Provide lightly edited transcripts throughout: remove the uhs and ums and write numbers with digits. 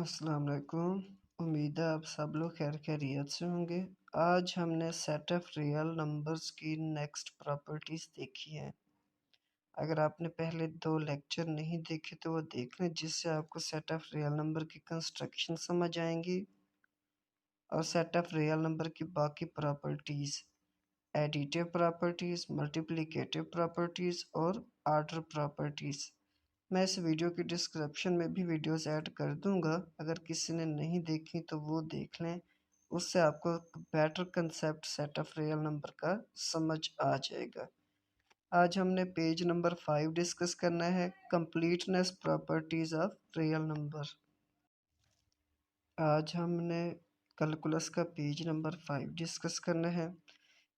अस्सलाम वालेकुम। उम्मीद है आप सब लोग खैरियत से होंगे। आज हमने सेट ऑफ रियल नंबर्स की नेक्स्ट प्रॉपर्टीज़ देखी है। अगर आपने पहले 2 लेक्चर नहीं देखे तो वो देख लें, जिससे आपको सेट ऑफ रियल नंबर की कंस्ट्रक्शन समझ आएंगी और सेट ऑफ रियल नंबर की बाकी properties, additive properties, multiplicative properties और ऑर्डर प्रॉपर्टीज़। मैं इस वीडियो की डिस्क्रिप्शन में भी वीडियोस ऐड कर दूंगा, अगर किसी ने नहीं देखी तो वो देख लें। उससे आपको better concept set of real number का समझ आ जाएगा। आज हमने पेज नंबर 5 डिस्कस करना है, completeness properties of real number. आज हमने कैलकुलस का पेज नंबर 5 डिस्कस करना है।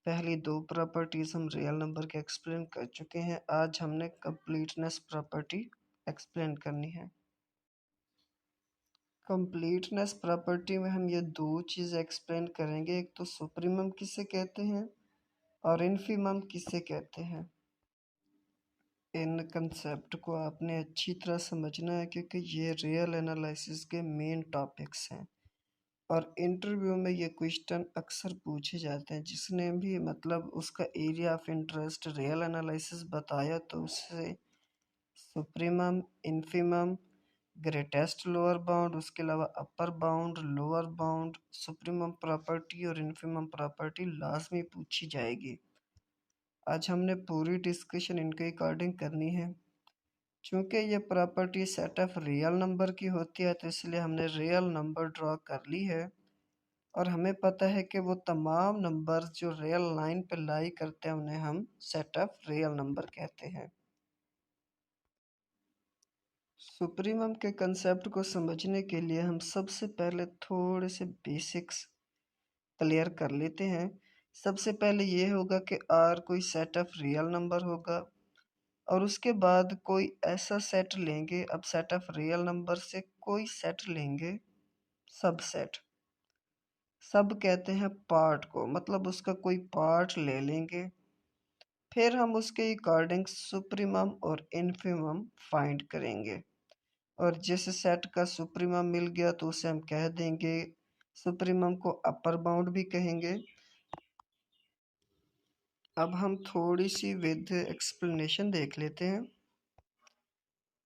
पहली 2 प्रॉपर्टीज हम रियल नंबर के एक्सप्लेन कर चुके हैं। आज हमने कंप्लीटनेस प्रॉपर्टी एक्सप्लेन करनी है। कंप्लीटनेस प्रॉपर्टी में हम ये 2 चीज़ एक्सप्लेन करेंगे, एक तो सुप्रीमम किसे कहते हैं और इन्फीमम किसे कहते हैं। इन कंसेप्ट को आपने अच्छी तरह समझना है, क्योंकि ये रियल एनालिसिस के मेन टॉपिक्स हैं और इंटरव्यू में ये क्वेश्चन अक्सर पूछे जाते हैं। जिसने भी मतलब उसका area of interest real analysis बताया तो उससे supremum, infimum, greatest lower bound, उसके अलावा upper bound, lower bound, supremum property और इन्फीमम प्रॉपर्टी लाजमी पूछी जाएगी। आज हमने पूरी डिस्कशन इनके अकॉर्डिंग करनी है। चूँकि ये property set of real number की होती है तो इसलिए हमने रियल नंबर ड्रॉ कर ली है और हमें पता है कि वो तमाम नंबर जो रियल लाइन पे लाई करते हैं उन्हें हम सेट ऑफ रियल नंबर कहते हैं। सुप्रीमम के कंसेप्ट को समझने के लिए हम सबसे पहले थोड़े से बेसिक्स क्लियर कर लेते हैं। सबसे पहले ये होगा कि आर कोई सेट ऑफ रियल नंबर होगा और उसके बाद कोई ऐसा सेट लेंगे, अब सेट ऑफ रियल नंबर से कोई सेट लेंगे, सबसेट। सब कहते हैं पार्ट को, मतलब उसका कोई पार्ट ले लेंगे, फिर हम उसके अकॉर्डिंग सुप्रीमम और इन्फीमम फाइंड करेंगे और जिस सेट का सुप्रीमम मिल गया तो उसे हम कह देंगे, सुप्रीमम को अपर बाउंड भी कहेंगे। अब हम थोड़ी सी विद एक्सप्लेनेशन देख लेते हैं।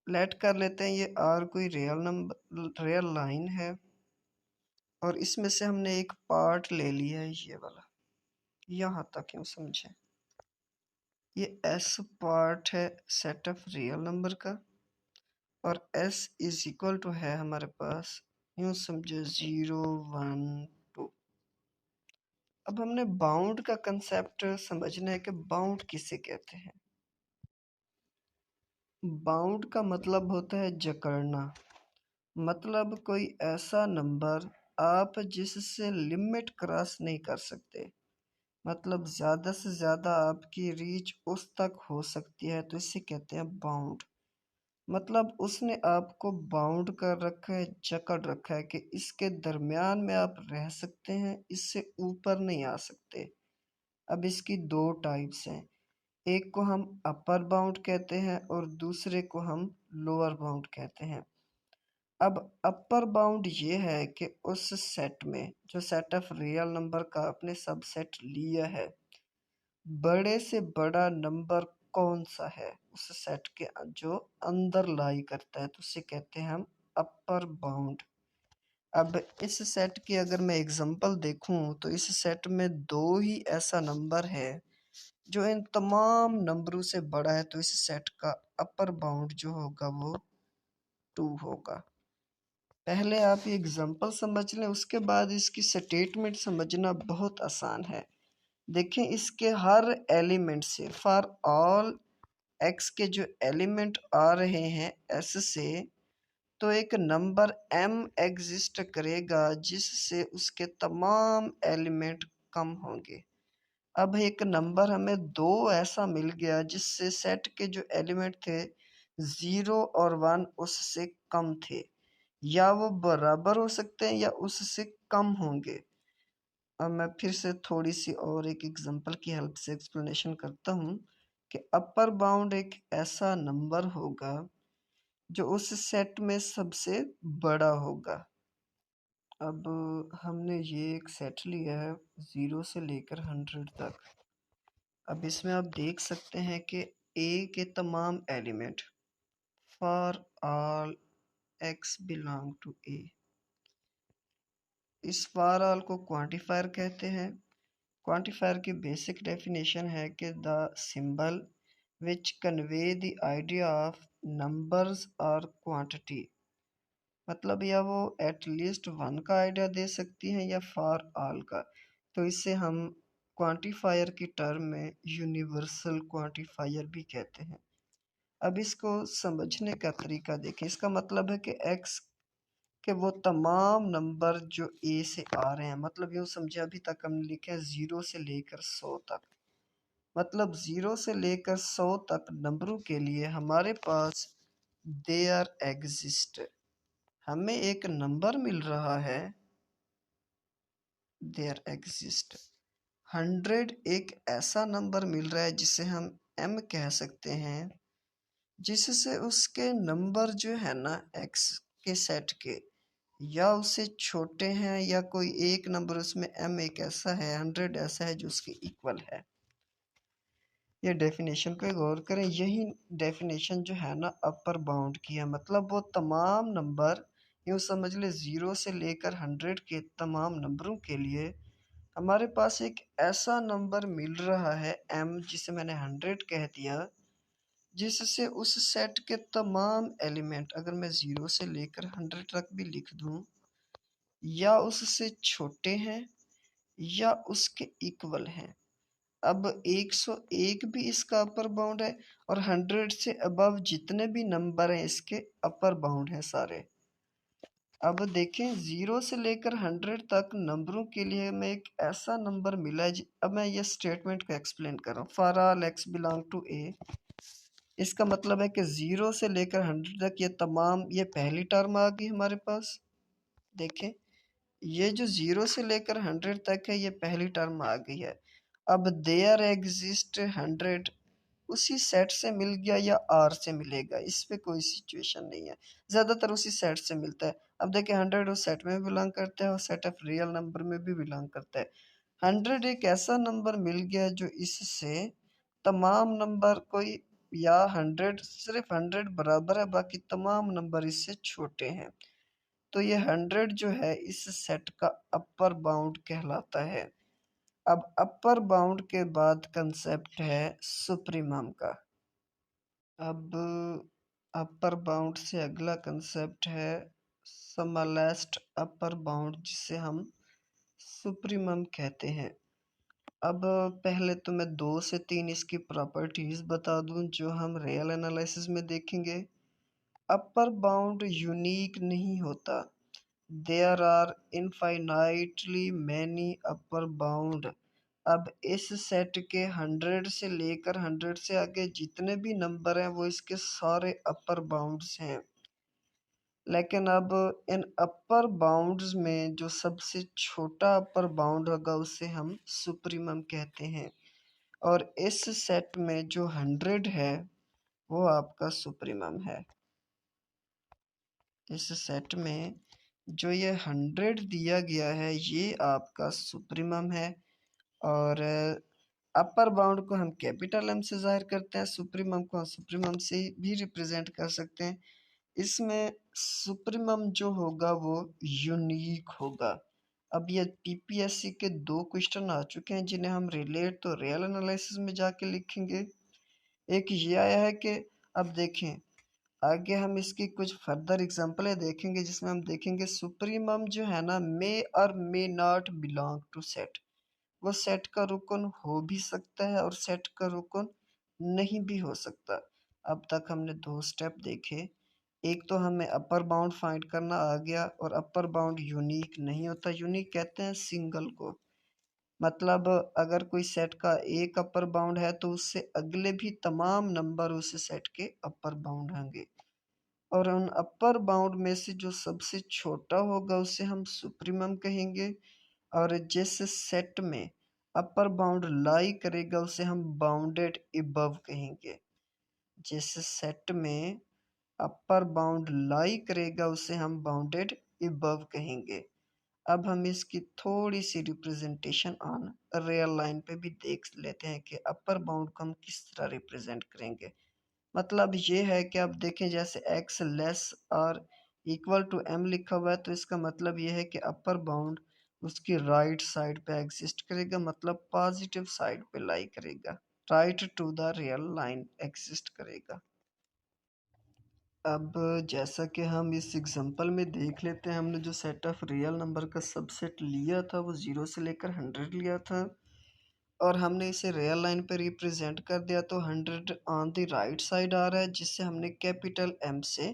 लेट कर लेते हैं ये आर कोई रियल नंबर, रियल लाइन है और इसमें से हमने एक पार्ट ले लिया है, ये वाला। यहाँ तक क्यों समझे, ये एस पार्ट है सेट ऑफ रियल नंबर का और एस इज इक्वल टू है हमारे पास, यूं समझे 0 1 2। अब हमने बाउंड का कंसेप्ट समझना है कि बाउंड किसे कहते हैं। बाउंड का मतलब होता है जकड़ना, मतलब कोई ऐसा नंबर आप जिससे लिमिट क्रॉस नहीं कर सकते, मतलब ज़्यादा से ज़्यादा आपकी रीच उस तक हो सकती है तो इसे कहते हैं बाउंड। मतलब उसने आपको बाउंड कर रखा है, जकड़ रखा है कि इसके दरमियान में आप रह सकते हैं, इससे ऊपर नहीं आ सकते। अब इसकी 2 टाइप्स हैं, एक को हम अपर बाउंड कहते हैं और दूसरे को हम लोअर बाउंड कहते हैं। अब अपर बाउंड ये है कि उस सेट में, जो सेट ऑफ रियल नंबर का आपने सबसेट लिया है, बड़े से बड़ा नंबर कौन सा है उस सेट के जो अंदर लाई करता है, तो उसे कहते हैं हम अपर बाउंड। अब इस सेट की अगर मैं एग्जांपल देखूं तो इस सेट में 2 ही ऐसा नंबर है जो इन तमाम नंबरों से बड़ा है, तो इस सेट का अपर बाउंड जो होगा वो 2 होगा। पहले आप ये एग्जांपल समझ लें, उसके बाद इसकी स्टेटमेंट समझना बहुत आसान है। देखें, इसके हर एलिमेंट से, फॉर ऑल एक्स के जो एलिमेंट आ रहे हैं एस से, तो एक नंबर m एग्जिस्ट करेगा जिससे उसके तमाम एलिमेंट कम होंगे। अब एक नंबर हमें 2 ऐसा मिल गया जिससे सेट के जो एलिमेंट थे 0 और 1 उससे कम थे, या वो बराबर हो सकते हैं या उससे कम होंगे। अब मैं फिर से थोड़ी सी और एक एग्जांपल की हेल्प से एक्सप्लेनेशन करता हूँ कि अपर बाउंड एक ऐसा नंबर होगा जो उस सेट में सबसे बड़ा होगा, अब हमने ये एक सेट लिया है 0 से लेकर 100 तक। अब इसमें आप देख सकते हैं कि ए के तमाम element for all x belong to A. इस फॉर ऑल को क्वांटिफायर कहते हैं। क्वांटिफायर की बेसिक डेफिनेशन है कि the symbol which convey the idea of numbers और क्वांटिटी, मतलब या वो एटलीस्ट वन का आइडिया दे सकती हैं या फॉर ऑल का। तो इसे हम क्वांटिफायर की टर्म में यूनिवर्सल क्वांटिफायर भी कहते हैं। अब इसको समझने का तरीका देखें। इसका मतलब है कि एक्स के वो तमाम नंबर जो ए से आ रहे हैं, मतलब यूँ समझे अभी तक हमने लिखे हैं 0 से लेकर 100 तक, मतलब 0 से लेकर 100 तक नंबरों के लिए हमारे पास देयर एग्जिस्ट, हमें एक नंबर मिल रहा है देयर एग्जिस्ट। 100 एक ऐसा नंबर मिल रहा है जिसे हम एम कह सकते हैं, जिससे उसके नंबर जो है ना एक्स के सेट के या उससे छोटे हैं, या कोई एक नंबर उसमें एम एक ऐसा है, 100 ऐसा है जो उसके इक्वल है। ये डेफिनेशन पे गौर करें। यही डेफिनेशन जो है ना अपर बाउंड की है, मतलब वो तमाम नंबर, यूँ समझ ले 0 से लेकर 100 के तमाम नंबरों के लिए हमारे पास एक ऐसा नंबर मिल रहा है एम, जिसे मैंने 100 कह दिया, जिससे उस सेट के तमाम एलिमेंट, अगर मैं 0 से लेकर 100 तक भी लिख दूं, या उससे छोटे हैं या उसके इक्वल हैं। अब 101 भी इसका अपर बाउंड है, और 100 से अबव जितने भी नंबर हैं इसके अपर बाउंड हैं सारे। अब देखें 0 से लेकर 100 तक नंबरों के लिए हमें एक ऐसा नंबर मिला है। अब मैं ये स्टेटमेंट को एक्सप्लेन कर रहा हूँ। For all x belong to A, इसका मतलब है कि 0 से लेकर 100 तक ये तमाम, ये पहली टर्म आ गई हमारे पास। देखें ये जो 0 से लेकर 100 तक है ये पहली टर्म आ गई है। अब देयर एग्जिस्ट 100 उसी सेट से मिल गया या आर से मिलेगा, इस पे कोई सिचुएशन नहीं है, ज़्यादातर उसी सेट से मिलता है। अब देखिए 100 उस सेट में भी बिलोंग करता है और सेट ऑफ रियल नंबर में भी बिलोंग करता है। 100 एक ऐसा नंबर मिल गया जो इससे तमाम नंबर कोई, या 100 सिर्फ 100 बराबर है, बाकी तमाम नंबर इससे छोटे हैं। तो ये 100 जो है इस सेट का अपर बाउंड कहलाता है। अब अपर बाउंड के बाद कंसेप्ट है सुप्रीमम का। अब अपर बाउंड से अगला कंसेप्ट है स्मॉलेस्ट अपर बाउंड, जिसे हम सुप्रीमम कहते हैं। अब पहले तो मैं 2 से 3 इसकी प्रॉपर्टीज बता दूं जो हम रियल एनालिसिस में देखेंगे। अपर बाउंड यूनिक नहीं होता। There are infinitely many upper bound. अब इस सेट के 100 से लेकर 100 से आगे जितने भी नंबर हैं वो इसके सारे अपर बाउंड्स हैं। लेकिन अब इन अपर बाउंड्स में जो सबसे छोटा अपर बाउंड होगा उसे हम सुप्रीमम कहते हैं, और इस सेट में जो 100 है वो आपका सुप्रीमम है। इस सेट में जो ये 100 दिया गया है ये आपका सुप्रीमम है, और अपर बाउंड को हम कैपिटल एम से जाहिर करते हैं, सुप्रीमम को हम सुप्रीमम से भी रिप्रेजेंट कर सकते हैं। इसमें सुप्रीमम जो होगा वो यूनिक होगा। अब ये पीपीएससी के 2 क्वेश्चन आ चुके हैं जिन्हें हम रिलेट तो रियल एनालिसिस में जाके लिखेंगे। एक ये आया है कि, अब देखें आगे हम इसकी कुछ फर्दर एग्जांपलें देखेंगे जिसमें हम देखेंगे सुप्रीमम जो है ना मे और may not belong to set, वो सेट का रुकन हो भी सकता है और सेट का रुकन नहीं भी हो सकता। अब तक हमने 2 स्टेप देखे। एक तो हमें अपर बाउंड फाइंड करना आ गया, और अपर बाउंड यूनिक नहीं होता। यूनिक कहते हैं सिंगल को, मतलब अगर कोई सेट का एक अपर बाउंड है तो उससे अगले भी तमाम नंबर उस सेट के अपर बाउंड होंगे, और उन अपर बाउंड में से जो सबसे छोटा होगा उसे हम सुप्रीमम कहेंगे, और जिस सेट में अपर बाउंड लाई करेगा उसे हम बाउंडेड इबव कहेंगे। जिस सेट में अपर बाउंड लाई करेगा उसे हम बाउंडेड इबव कहेंगे। अब हम इसकी थोड़ी सी रिप्रेजेंटेशन ऑन रियल लाइन पे भी देख लेते हैं कि अपर बाउंड को हम किस तरह रिप्रेजेंट करेंगे। मतलब ये है कि आप देखें जैसे x लेस और इक्वल टू m लिखा हुआ है, तो इसका मतलब ये है कि अपर बाउंड उसकी राइट साइड पे एग्जिस्ट करेगा, मतलब पॉजिटिव साइड पे लाई करेगा, right to the real line exist करेगा। अब जैसा कि हम इस एग्जांपल में देख लेते हैं, हमने जो सेट ऑफ रियल नंबर का सबसेट लिया था वो 0 से लेकर 100 लिया था और हमने इसे रियल लाइन पे रिप्रेजेंट कर दिया, तो 100 ऑन द राइट साइड आ रहा है जिससे हमने कैपिटल M से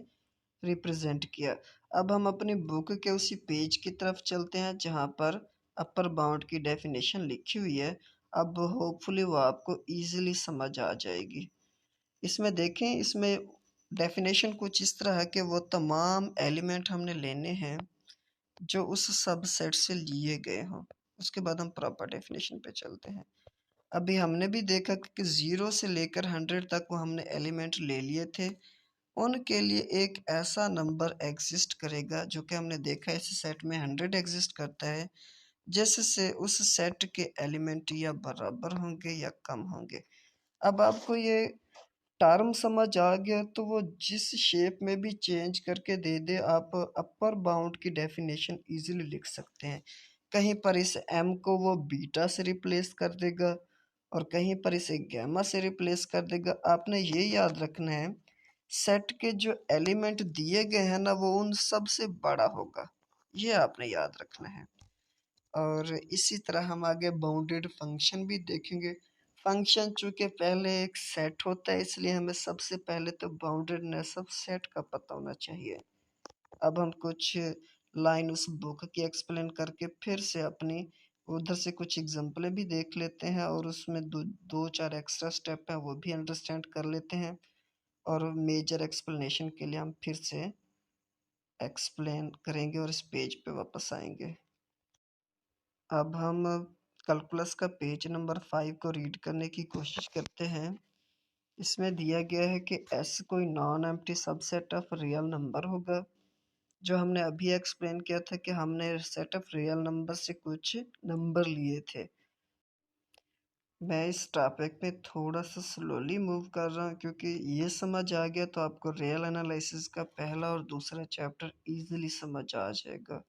रिप्रेजेंट किया। अब हम अपनी बुक के उसी पेज की तरफ चलते हैं जहाँ पर अपर बाउंड की डेफिनेशन लिखी हुई है। अब होपफुली वो आपको इजीली समझ आ जाएगी। इसमें देखें, इसमें डेफिनेशन कुछ इस तरह है कि वो तमाम एलिमेंट हमने लेने हैं जो उस सबसेट से लिए गए हों। उसके बाद हम प्रॉपर डेफिनेशन पे चलते हैं। अभी हमने भी देखा कि 0 से लेकर 100 तक वो हमने एलिमेंट ले लिए थे, उनके लिए एक ऐसा नंबर एग्जिस्ट करेगा जो कि हमने देखा इस सेट में 100 एग्जिस्ट करता है, जिससे उस सेट के एलिमेंट या बराबर होंगे या कम होंगे। अब आपको ये टर्म समझ आ गया तो वो जिस शेप में भी चेंज करके दे दे, आप अपर बाउंड की डेफिनेशन इजीली लिख सकते हैं। कहीं पर इस m को वो बीटा से रिप्लेस कर देगा और कहीं पर इसे गैमा से रिप्लेस कर देगा। आपने ये याद रखना है सेट के जो एलिमेंट दिए गए हैं ना वो उन सब से बड़ा होगा, ये आपने याद रखना है। और इसी तरह हम आगे बाउंडेड फंक्शन भी देखेंगे। फंक्शन चूंकि पहले एक सेट होता है इसलिए हमें सबसे पहले तो बाउंडेडनेस ऑफ सेट का पता होना चाहिए। अब हम कुछ लाइन उस बुक की एक्सप्लेन करके फिर से अपनी उधर से कुछ एग्जांपलें भी देख लेते हैं और उसमें दो चार एक्स्ट्रा स्टेप हैं वो भी अंडरस्टैंड कर लेते हैं और मेजर एक्सप्लेनेशन के लिए हम फिर से एक्सप्लेन करेंगे और इस पेज पे वापस आएंगे। अब हम कैलकुलस का पेज नंबर 5 को रीड करने की कोशिश करते हैं। इसमें दिया गया है कि S कोई non empty subset of real number होगा। जो हमने अभी एक्सप्लेन किया था कि हमने सेट ऑफ रियल नंबर से कुछ नंबर लिए थे। मैं इस टॉपिक में थोड़ा सा स्लोली मूव कर रहा हूँ क्योंकि ये समझ आ गया तो आपको रियल एनालिसिस का पहला और दूसरा चैप्टर इजीली समझ आ जाएगा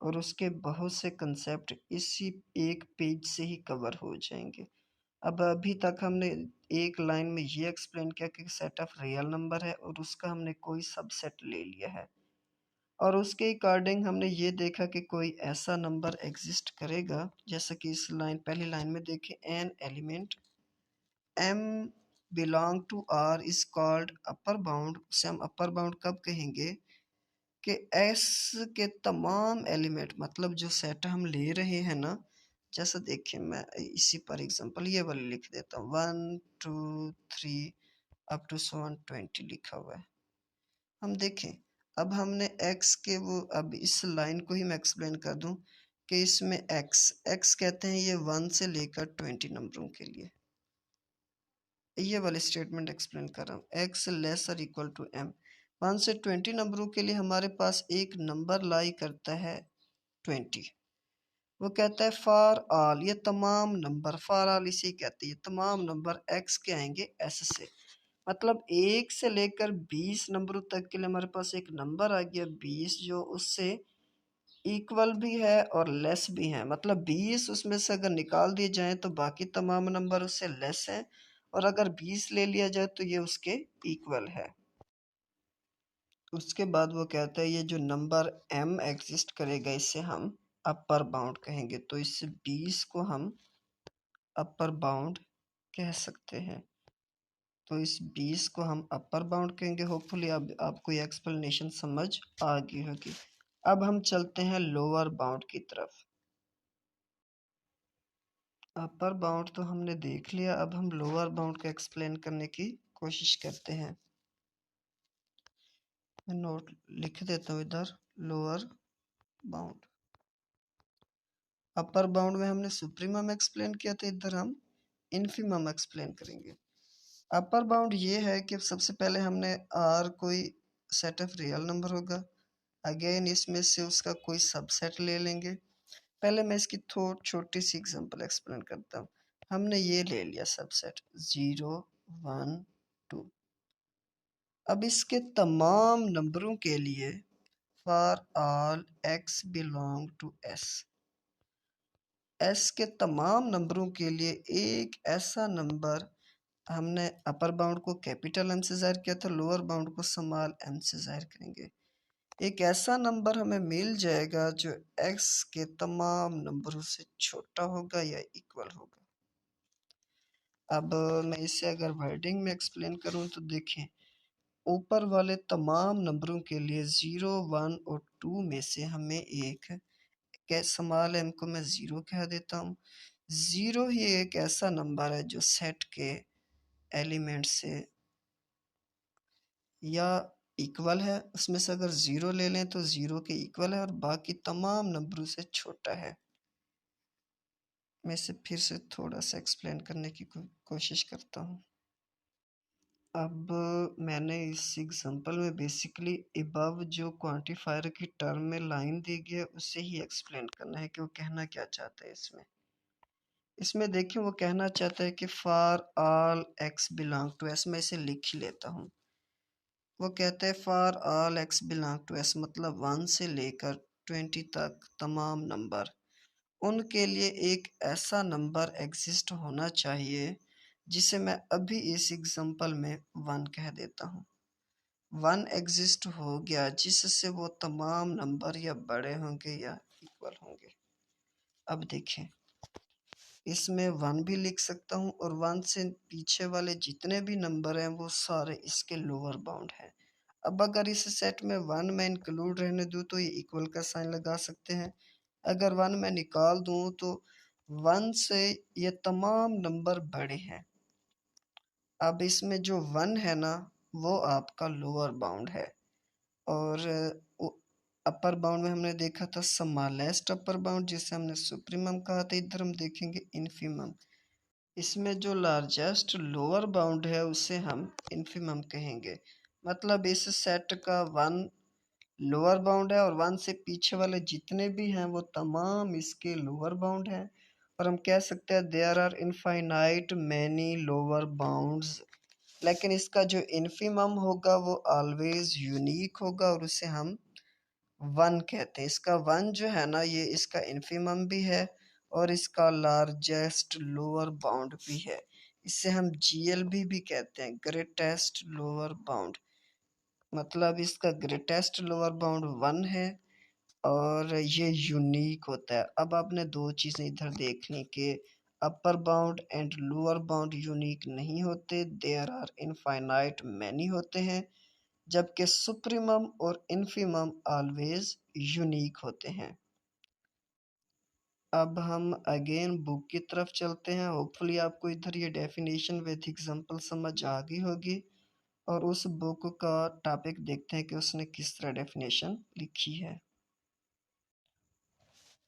और उसके बहुत से कंसेप्ट इसी एक पेज से ही कवर हो जाएंगे। अब अभी तक हमने एक लाइन में ये एक्सप्लेन किया कि सेट ऑफ रियल नंबर है और उसका हमने कोई सबसेट ले लिया है और उसके अकॉर्डिंग हमने ये देखा कि कोई ऐसा नंबर एग्जिस्ट करेगा, जैसा कि इस लाइन पहली लाइन में देखें, an element m belong to r is called upper bound. उसे हम अपर बाउंड कब कहेंगे कि S के तमाम एलिमेंट, मतलब जो सेट हम ले रहे हैं ना, जैसा देखिए मैं इसी पर एग्जांपल ये वाली लिख देता हूँ 1 2 3 अप टू 120 लिखा हुआ है। हम देखें, अब हमने x के वो, अब इस लाइन को ही मैं एक्सप्लेन कर दूं कि इसमें x कहते हैं ये 1 से लेकर 20 नंबरों के लिए, ये वाली स्टेटमेंट एक्सप्लेन कर रहा हूँ। x लेस और इक्वल टू m, 1 से 20 नंबरों के लिए हमारे पास एक नंबर लाई करता है 20। वो कहता है फॉर ऑल, ये तमाम नंबर, फॉर ऑल इसे कहते हैं, ये तमाम नंबर x के आएंगे s से। मतलब 1 से लेकर 20 नंबरों तक के लिए हमारे पास एक नंबर आ गया 20 जो उससे इक्वल भी है और लेस भी है। मतलब 20 उसमें से अगर निकाल दिए जाएं तो बाकी तमाम नंबर उससे लेस हैं और अगर 20 ले लिया जाए तो ये उसके इक्वल है। उसके बाद वो कहता है ये जो नंबर m एग्जिस्ट करेगा इसे हम अपर बाउंड कहेंगे, तो इस 20 को हम अपर बाउंड कह सकते हैं। तो इस 20 को हम अपर बाउंड कहेंगे। होपफुली अब आपको ये एक्सप्लेनेशन समझ आ गई होगी। अब हम चलते हैं लोअर बाउंड की तरफ। अपर बाउंड तो हमने देख लिया, अब हम लोअर बाउंड को एक्सप्लेन करने की कोशिश करते हैं। मैं नोट लिख देता हूँ इधर, लोअर बाउंड। अपर बाउंड में हमने सुप्रीमम एक्सप्लेन किया था, इधर हम इन्फीमम एक्सप्लेन करेंगे। अपर बाउंड ये है कि सबसे पहले हमने आर कोई सेट ऑफ रियल नंबर होगा, अगेन इसमें से उसका कोई सबसेट ले लेंगे। पहले मैं इसकी थोड़ी छोटी सी एग्जांपल एक्सप्लेन करता हूँ। हमने ये ले लिया सबसेट 0 1 2। अब इसके तमाम नंबरों के लिए for all x belong to s के तमाम नंबरों के लिए एक ऐसा नंबर, हमने अपर बाउंड को कैपिटल एम से ज़ाहिर किया था, लोअर बाउंड को स्मॉल एम से ज़ाहिर करेंगे। एक ऐसा नंबर हमें मिल जाएगा जो x के तमाम नंबरों से छोटा होगा या इक्वल होगा। अब मैं इसे अगर वर्डिंग में एक्सप्लेन करूं तो देखें, ऊपर वाले तमाम नंबरों के लिए 0 1 और 2 में से हमें एक स्मॉल एम को मैं 0 कह देता हूँ। 0 ही एक ऐसा नंबर है जो सेट के एलिमेंट से या इक्वल है। उसमें से अगर 0 ले लें तो 0 के इक्वल है और बाकी तमाम नंबरों से छोटा है। मैं इसे फिर से थोड़ा सा एक्सप्लेन करने की कोशिश करता हूँ। अब मैंने इस एग्जांपल में बेसिकली अबव जो क्वांटिफायर की टर्म में लाइन दी गई है उसे ही एक्सप्लेन करना है कि वो कहना क्या चाहता है। इसमें इसमें देखिए वो कहना चाहता है कि for all x belong to s. मैं इसे लिख ही लेता हूँ। वो कहते हैं for all x belong to s मतलब 1 से लेकर 20 तक तमाम नंबर, उनके लिए एक ऐसा नंबर एग्जिस्ट होना चाहिए जिसे मैं अभी इस एग्जांपल में 1 कह देता हूँ। 1 एग्जिस्ट हो गया जिससे वो तमाम नंबर या बड़े होंगे या इक्वल होंगे। अब देखें, इसमें 1 भी लिख सकता हूँ और 1 से पीछे वाले जितने भी नंबर हैं वो सारे इसके लोअर बाउंड हैं। अब अगर इस सेट में 1 मैं इंक्लूड रहने दूँ तो ये इक्वल का साइन लगा सकते हैं। अगर 1 मैं निकाल दूँ तो 1 से ये तमाम नंबर बड़े हैं। अब इसमें जो 1 है ना वो आपका लोअर बाउंड है और अपर बाउंड में हमने देखा था स्मॉलेस्ट अपर बाउंड जिसे हमने सुप्रीमम कहा था। इधर हम देखेंगे इन्फीमम। इसमें जो लार्जेस्ट लोअर बाउंड है उसे हम इन्फीमम कहेंगे। मतलब इस सेट का 1 लोअर बाउंड है और 1 से पीछे वाले जितने भी हैं वो तमाम इसके लोअर बाउंड हैं। और हम कह सकते हैं there are infinite many lower bounds. लेकिन इसका जो इन्फीमम होगा वो ऑलवेज यूनिक होगा और उसे हम 1 कहते हैं। इसका 1 जो है ना ये इसका इन्फीमम भी है और इसका लार्जेस्ट लोअर बाउंड भी है। इसे हम जीएलबी भी कहते हैं, ग्रेटेस्ट लोअर बाउंड। मतलब इसका ग्रेटेस्ट लोअर बाउंड 1 है और ये यूनिक होता है। अब आपने दो चीज़ें इधर देख ली कि upper bound and lower bound unique नहीं होते, देयर आर इनफाइनाइट मैनी होते हैं, जबकि सुप्रीमम और इन्फीमम ऑलवेज यूनिक होते हैं। अब हम अगेन बुक की तरफ चलते हैं। होपफुली आपको इधर ये डेफिनेशन विद एग्जांपल समझ आ गई होगी और उस बुक का टॉपिक देखते हैं कि उसने किस तरह डेफिनेशन लिखी है।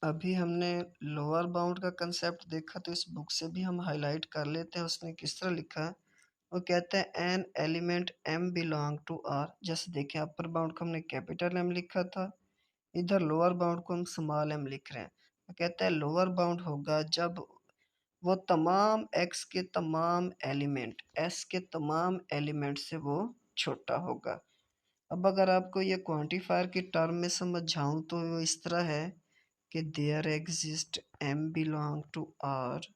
अभी हमने लोअर बाउंड का कंसेप्ट देखा तो इस बुक से भी हम हाईलाइट कर लेते हैं उसने किस तरह लिखा है। वो कहते हैं an element m belong to r. जैसे देखें अपर बाउंड को हमने कैपिटल एम लिखा था, इधर लोअर बाउंड को हम स्मॉल एम लिख रहे हैं। वो कहता है लोअर बाउंड होगा जब वो तमाम एक्स के तमाम एलिमेंट एस के तमाम एलिमेंट से वो छोटा होगा। अब अगर आपको ये क्वांटिफायर की टर्म में समझाऊं तो वो इस तरह है कि there exist m belong to r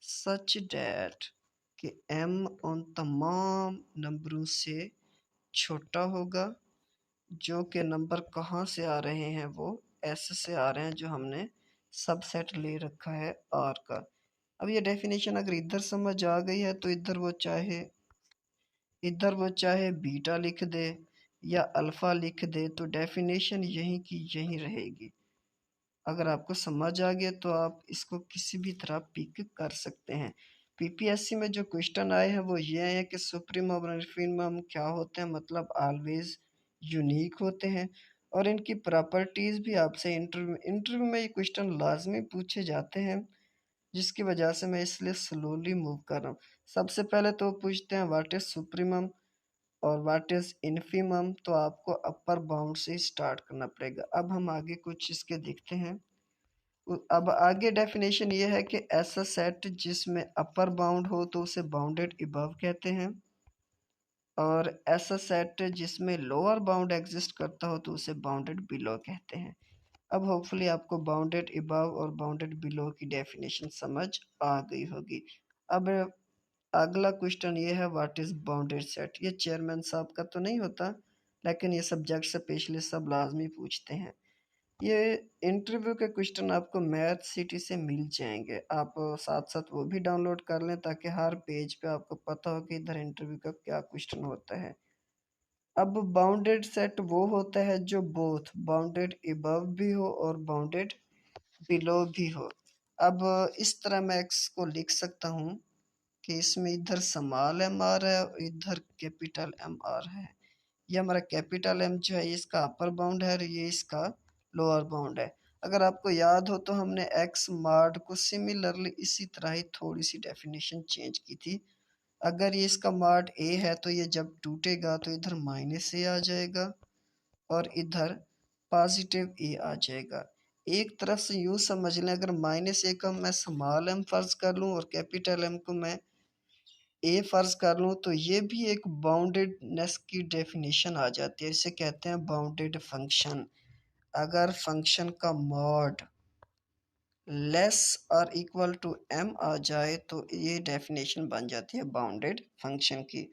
such that कि एम उन तमाम नंबरों से छोटा होगा जो कि नंबर कहाँ से आ रहे हैं, वो एस से आ रहे हैं जो हमने सबसेट ले रखा है आर का। अब ये डेफिनेशन अगर इधर समझ आ गई है तो इधर वो चाहे बीटा लिख दे या अल्फ़ा लिख दे तो डेफिनेशन यहीं की यहीं रहेगी। अगर आपको समझ आ गया तो आप इसको किसी भी तरह पिक कर सकते हैं। पीपीएससी में जो क्वेश्चन आए हैं वो ये है कि सुप्रीम और इन्फीमम क्या होते हैं, मतलब ऑलवेज यूनिक होते हैं और इनकी प्रॉपर्टीज़ भी आपसे इंटरव्यू में ये क्वेश्चन लाजमी पूछे जाते हैं, जिसकी वजह से मैं इसलिए स्लोली मूव कर रहा हूँ। सबसे पहले तो पूछते हैं व्हाट इज सुप्रीमम और व्हाट इज इन्फीमम, तो आपको अपर बाउंड से स्टार्ट करना पड़ेगा। अब हम आगे कुछ इसके देखते हैं। अब आगे डेफिनेशन ये है कि ऐसा सेट जिसमें अपर बाउंड हो तो उसे बाउंडेड इबव कहते हैं, और ऐसा सेट जिसमें लोअर बाउंड एग्जिस्ट करता हो तो उसे बाउंडेड बिलो कहते हैं। अब होपफुली आपको बाउंडेड इबव और बाउंडेड बिलो की डेफिनेशन समझ आ गई होगी। अब अगला क्वेश्चन ये है, व्हाट इज बाउंडेड सेट। ये चेयरमैन साहब का तो नहीं होता, लेकिन ये सब्जेक्ट से पिछले सब लाजमी पूछते हैं। ये इंटरव्यू के क्वेश्चन आपको मैथ सिटी से मिल जाएंगे, आप साथ साथ वो भी डाउनलोड कर लें ताकि हर पेज पे आपको पता हो कि इधर इंटरव्यू का क्या क्वेश्चन होता है। अब बाउंडेड सेट वो होता है जो बोथ बाउंडेड इबव भी हो और बाउंडेड बिलो भी हो। अब इस तरह मैं एक्स को लिख सकता हूँ कि इसमें इधर स्मॉल एम आ रहा है और इधर कैपिटल एम आ रहा है। ये हमारा कैपिटल एम जो है इसका अपर बाउंड है और ये इसका लोअर बाउंड है। अगर आपको याद हो तो हमने एक्स मार्ड को सिमिलरली इसी तरह ही थोड़ी सी डेफिनेशन चेंज की थी। अगर ये इसका मार्ड ए है तो ये जब टूटेगा तो इधर माइनस ए आ जाएगा और इधर पॉजिटिव ए आ जाएगा। एक तरफ से यूँ समझ लें, अगर माइनस ए को मैं स्मॉल एम फर्ज कर लूँ और कैपिटल एम को मैं ए फर्ज कर लूँ तो ये भी एक बाउंडेडनेस की डेफिनेशन आ जाती है। इसे कहते हैं बाउंडेड फंक्शन। अगर फंक्शन का मॉड लेस और इक्वल टू एम आ जाए तो ये डेफिनेशन बन जाती है बाउंडेड फंक्शन की।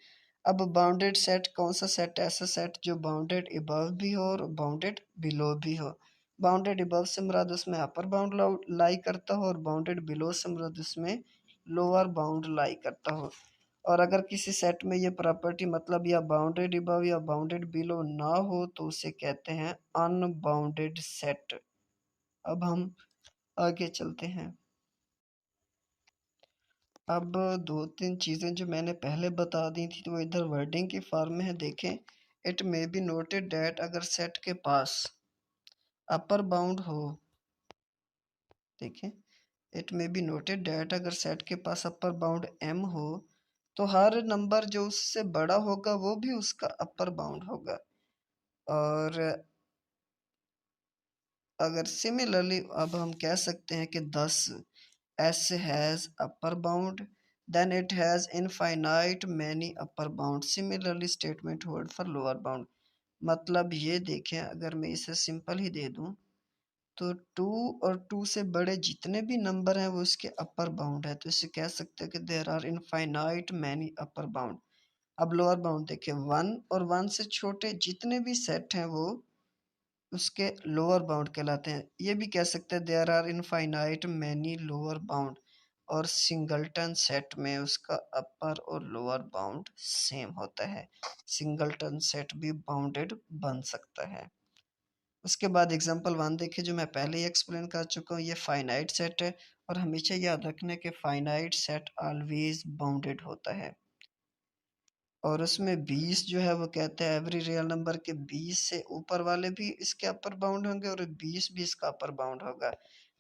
अब बाउंडेड सेट कौन सा सेट, ऐसा सेट जो बाउंडेड अबव भी हो और बाउंडेड बिलो भी हो। बाउंडेड अबव से मुराद उसमें अपर बाउंड लाई करता हो और बाउंडेड बिलो से मुराद उसमें लोअर बाउंड लाई करता हो। और अगर किसी सेट में ये प्रॉपर्टी मतलब या बाउंडेड अबव या बाउंडेड बिलो ना हो तो उसे कहते हैं अनबाउंडेड सेट। अब हम आगे चलते हैं। अब दो तीन चीज़ें जो मैंने पहले बता दी थी तो वो इधर वर्डिंग की फॉर्म में है, देखें। It may be noted that, अगर सेट के पास अपर बाउंड हो, देखें, it may be noted that अगर सेट के पास अपर बाउंड एम हो तो हर नंबर जो उससे बड़ा होगा वो भी उसका अपर बाउंड होगा। और अगर सिमिलरली अब हम कह सकते हैं कि 10 S has upper bound, then it has infinite many upper bound. Similarly statement hold for lower bound. मतलब ये देखें, अगर मैं इसे सिंपल ही दे दूं तो 2 और 2 से बड़े जितने भी नंबर हैं वो इसके अपर बाउंड है, तो इसे कह सकते हैं कि there are infinite many upper bound. अब लोअर बाउंड देखें, 1 और 1 से छोटे जितने भी सेट हैं वो उसके लोअर बाउंड कहलाते हैं। ये भी कह सकते हैं there are infinite many lower bound, और सिंगलटन सेट में उसका अपर और लोअर बाउंड सेम होता है। सिंगलटन सेट भी बाउंडेड बन सकता है। उसके बाद एग्जांपल 1 देखिए, जो मैं पहले ही एक्सप्लेन कर चुका हूँ, ये फाइनाइट सेट है और हमेशा याद रखना कि फाइनाइट सेट ऑलवेज बाउंडेड होता है। और उसमें 20 जो है वो कहते हैं एवरी रियल नंबर के 20 से ऊपर वाले भी इसके अपर बाउंड होंगे और 20 भी इसका अपर बाउंड होगा,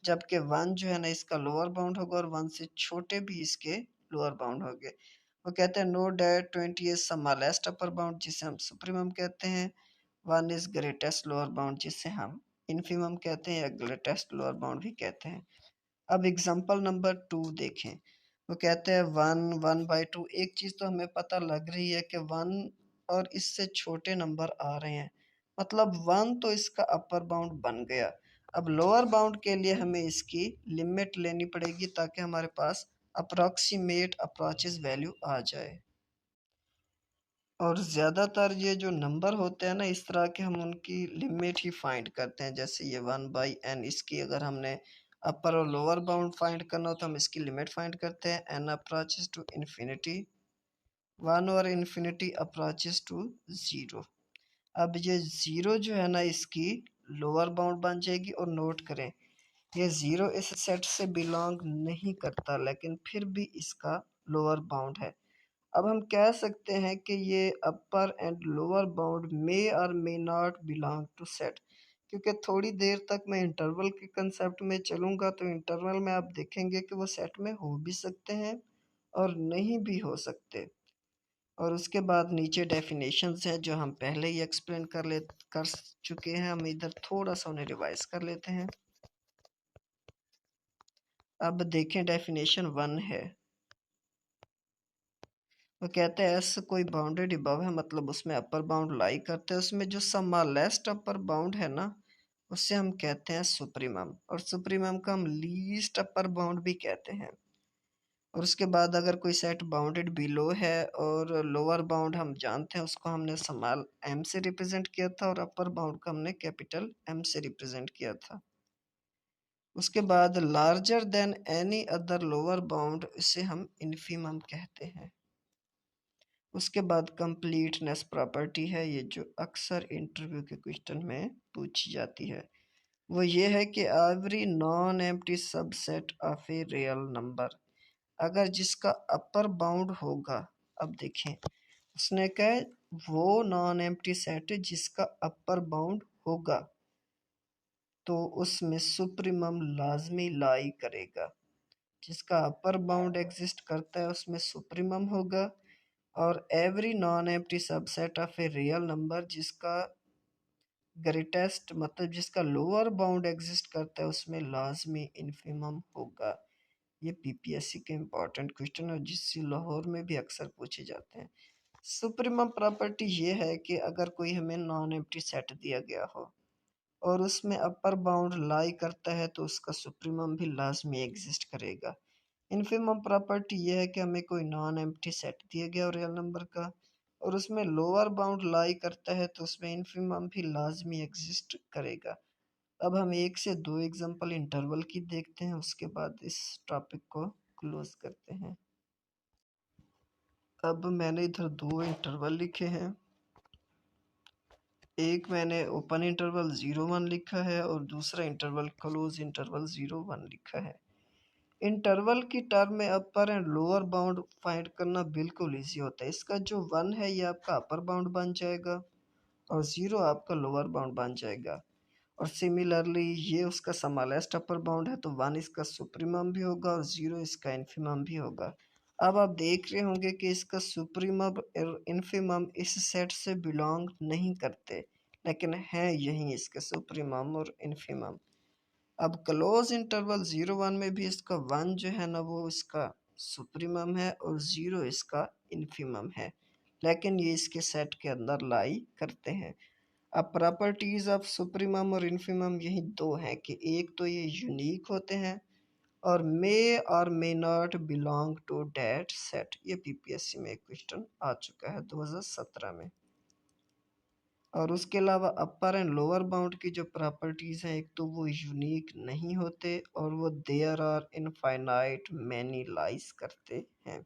जबकि 1 जो है ना इसका लोअर बाउंड होगा और 1 से छोटे भी इसके लोअर बाउंड होंगे। वो कहते हैं know that 20 is smallest upper bound जिसे हम सुप्रीमम कहते हैं, 1 इज ग्रेटेस्ट लोअर बाउंड जिसे हम इनफीमम कहते हैं या ग्रेटेस्ट लोअर बाउंड भी कहते हैं। अब एग्जांपल नंबर 2 देखें, वो कहते हैं 1 1/2। एक चीज़ तो हमें पता लग रही है कि 1 और इससे छोटे नंबर आ रहे हैं, मतलब 1 तो इसका अपर बाउंड बन गया। अब लोअर बाउंड के लिए हमें इसकी लिमिट लेनी पड़ेगी ताकि हमारे पास अप्रॉक्सीमेट अप्रोचेस वैल्यू आ जाए। और ज़्यादातर ये जो नंबर होते हैं ना इस तरह के, हम उनकी लिमिट ही फाइंड करते हैं। जैसे ये 1/n, इसकी अगर हमने अपर और लोअर बाउंड फाइंड करना हो तो हम इसकी लिमिट फाइंड करते हैं। n अप्रोचेस टू इन्फिनिटी 1 और इन्फिनिटी अप्रोचेस टू 0। अब ये 0 जो है ना इसकी लोअर बाउंड बन जाएगी। और नोट करें, ये 0 इस सेट से बिलोंग नहीं करता लेकिन फिर भी इसका लोअर बाउंड है। अब हम कह सकते हैं कि ये upper and lower bound may और may not belong to set, क्योंकि थोड़ी देर तक मैं इंटरवल के कंसेप्ट में चलूँगा तो इंटरवल में आप देखेंगे कि वो सेट में हो भी सकते हैं और नहीं भी हो सकते। और उसके बाद नीचे डेफिनेशंस हैं जो हम पहले ही एक्सप्लेन कर चुके हैं। हम इधर थोड़ा सा उन्हें रिवाइज कर लेते हैं। अब देखें डेफिनेशन 1 है, वो कहते हैं एस कोई बाउंडेड अबव है, मतलब उसमें अपर बाउंड लाई करते हैं, उसमें जो स्मॉलेस्ट अपर बाउंड है ना उससे हम कहते हैं सुप्रीमम, और सुप्रीमम का हम लीस्ट अपर बाउंड भी कहते हैं। और उसके बाद अगर कोई सेट बाउंडेड बिलो है और लोअर बाउंड हम जानते हैं उसको हमने स्मॉल एम से रिप्रेजेंट किया था और अपर बाउंड को हमने कैपिटल एम से रिप्रेजेंट किया था। उसके बाद larger than any other lower bound, इसे हम इन्फीमम कहते हैं। उसके बाद कंप्लीटनेस प्रॉपर्टी है, ये जो अक्सर इंटरव्यू के क्वेश्चन में पूछी जाती है, वो ये है कि every non empty subset of a real number, अगर जिसका अपर बाउंड होगा, अब देखें उसने कहा वो नॉन एम्प्टी सेट है जिसका अपर बाउंड होगा तो उसमें सुप्रीमम लाजमी लाई करेगा। जिसका अपर बाउंड एग्जिस्ट करता है उसमें सुप्रीमम होगा, और every non empty subset of a real number जिसका ग्रेटेस्ट मतलब जिसका लोअर बाउंड एग्जिस्ट करता है उसमें लाजमी इन्फीमम होगा। ये पीपीएससी के इम्पोर्टेंट क्वेश्चन और जिससे लाहौर में भी अक्सर पूछे जाते हैं। सुप्रीमम प्रॉपर्टी ये है कि अगर कोई हमें नॉन एम्प्टी सेट दिया गया हो और उसमें अपर बाउंड लाई करता है तो उसका सुप्रीमम भी लाजमी एग्जिस्ट करेगा। इन्फीमम प्रॉपर्टी ये है कि हमें कोई नॉन एम्प्टी सेट दिया गया रियल नंबर का और उसमें लोअर बाउंड लाई करता है तो उसमें इन्फीमम भी लाजमी एग्जिस्ट करेगा। अब हम एक से दो एग्जांपल इंटरवल की देखते हैं, उसके बाद इस टॉपिक को क्लोज करते हैं। अब मैंने इधर दो इंटरवल लिखे हैं, एक मैंने ओपन इंटरवल 0 1 लिखा है और दूसरा इंटरवल क्लोज इंटरवल 0 1 लिखा है। इंटरवल की टर्म में अपर एंड लोअर बाउंड फाइंड करना बिल्कुल इजी होता है। इसका जो 1 है ये आपका अपर बाउंड बन जाएगा और 0 आपका लोअर बाउंड बन जाएगा, और सिमिलरली ये उसका स्मॉलेस्ट अपर बाउंड है तो 1 इसका सुप्रीमम भी होगा और 0 इसका इन्फीमम भी होगा। अब आप देख रहे होंगे कि इसका सुप्रीमम और इन्फीमम इस सेट से बिलोंग नहीं करते, लेकिन हैं यही इसके सुप्रीमम और इन्फीमम। अब क्लोज इंटरवल 0 1 में भी इसका 1 जो है ना वो इसका सुप्रीमम है और 0 इसका इन्फीमम है, लेकिन ये इसके सेट के अंदर लाई करते हैं। अब प्रॉपर्टीज ऑफ सुप्रीमम और इन्फीमम यही दो हैं कि एक तो ये यूनिक होते हैं और may not belong to that set. ये पीपीएससी में एक क्वेश्चन आ चुका है 2017 में। और उसके अलावा अपर एंड लोअर बाउंड की जो प्रॉपर्टीज़ हैं, एक तो वो यूनिक नहीं होते और वो there are infinite many lies करते हैं,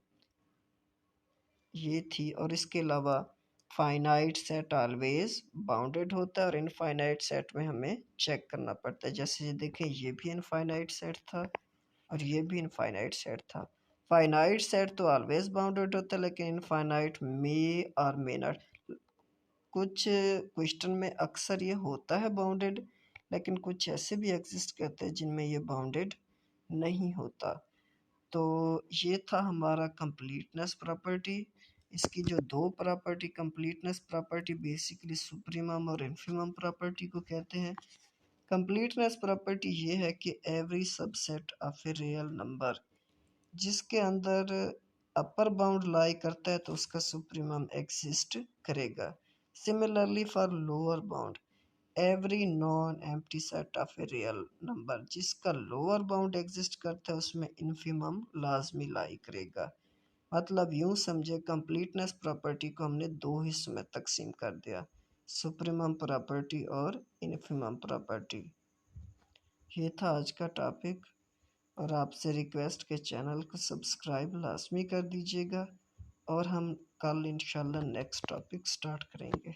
ये थी। और इसके अलावा फाइनाइट सेट ऑलवेज बाउंडेड होता है और इनफाइनाइट सेट में हमें चेक करना पड़ता है। जैसे ये देखें ये भी इनफाइनाइट सेट था और ये भी इनफाइनाइट सेट था। फाइनाइट सेट तो ऑलवेज बाउंडेड होता है लेकिन इनफाइनाइट मे और मे नॉट। कुछ क्वेश्चन में अक्सर ये होता है बाउंडेड, लेकिन कुछ ऐसे भी एग्जिस्ट करते हैं जिनमें ये बाउंडेड नहीं होता। तो ये था हमारा कंप्लीटनेस प्रॉपर्टी। इसकी जो दो property, completeness property basically supremum और इन्फीमम प्रॉपर्टी को कहते हैं। कंप्लीटनेस प्रॉपर्टी ये है कि every subset of a real number जिसके अंदर अपर बाउंड लाई करता है तो उसका सुप्रीमम एग्जिस्ट करेगा। Similarly for lower bound every non empty set of a real number जिसका लोअर बाउंड एग्जिस्ट करता है उसमें इन्फीमम लाजमी लाई करेगा। मतलब यूं समझे कंप्लीटनेस प्रॉपर्टी को हमने दो हिस्सों में तकसीम कर दिया, सुप्रीमम प्रॉपर्टी और इन्फीमम प्रॉपर्टी। ये था आज का टॉपिक और आपसे रिक्वेस्ट के चैनल को सब्सक्राइब लाजमी कर दीजिएगा और हम कल इंशाल्लाह नेक्स्ट टॉपिक स्टार्ट करेंगे।